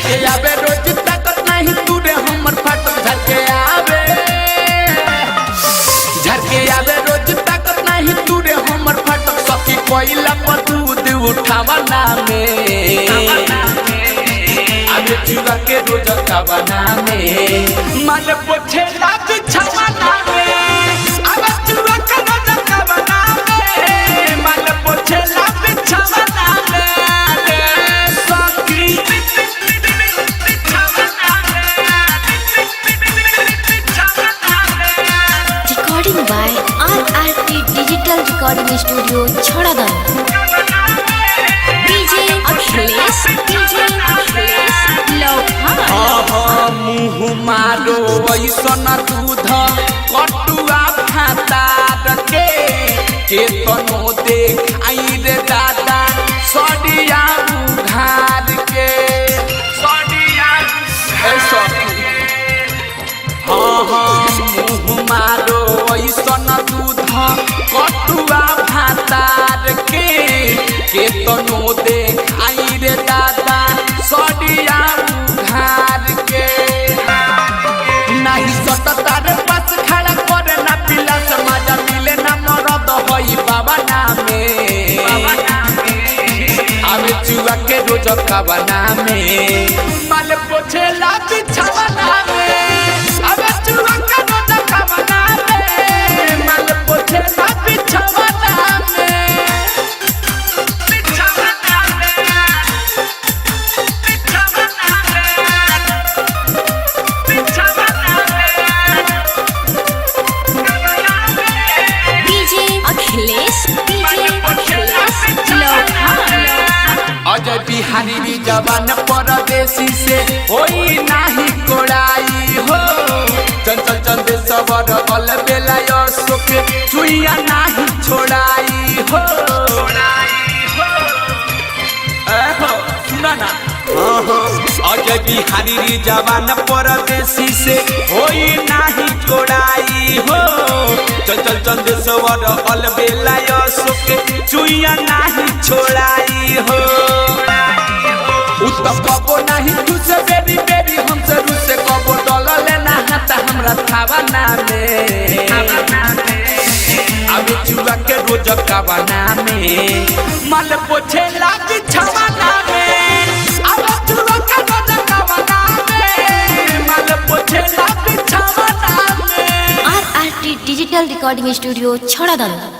झटके आवे रोज ताकत नहीं तूरे हमर फाटक झटके आवे रोज ताकत नहीं तूरे हमर फाटक सखी कोइला पर दूध उठावा नामे आगे चुरा के रोज खावाना में मन पोछे ला बिछावा नामे आगे चुरा के रोज खावाना में मन पोछे ला बिछावा नामे सखी Recording by RRT Digital Recording Studio, Chhadadam. DJ Akhilesh, मुँह मारो ऐसन दूध कटुआ भातार के तनो देखाई रे दादा सडिया उघार के मुँह मारो ऐसन दूध कटुआ भातार के तनो देखाई रे दादा सडिया उघार के नहीं सटतार पास खड़ा करे ना पिला समाज मिले ना मरद होई बाबा नामे आवे चुआ के रोज खावाना में माल पोछे ला बिछावा नामे आवे चुआ के रोज खावाना में माल पोछे ला बिछावा नामे अजय बिहारी भी जवान परदेसी से होई नाही कोड़ाई हो चंचल चंदेश्वर अल बेला अशोक चुइया नाही छोड़ाई हो सुना ना अजय बिहारी जवान परदेसी से होई नाही कोड़ाई हो चंचल चंदेश्वर अल बेला अशोक चुइया नाही छोड़ाई हो उत्तम कबो नहीं तुझसे बेरी बेरी हमसे रुसे कबो डॉलर लेना हाथा हमरा खावाना में आगे चुरा के रोज खावाना में माल पोछे ला बिछावाना में आगे चुरा के रोज खावाना में माल पोछे ला बिछावाना में RRT Digital Recording Studio, Chhadadam.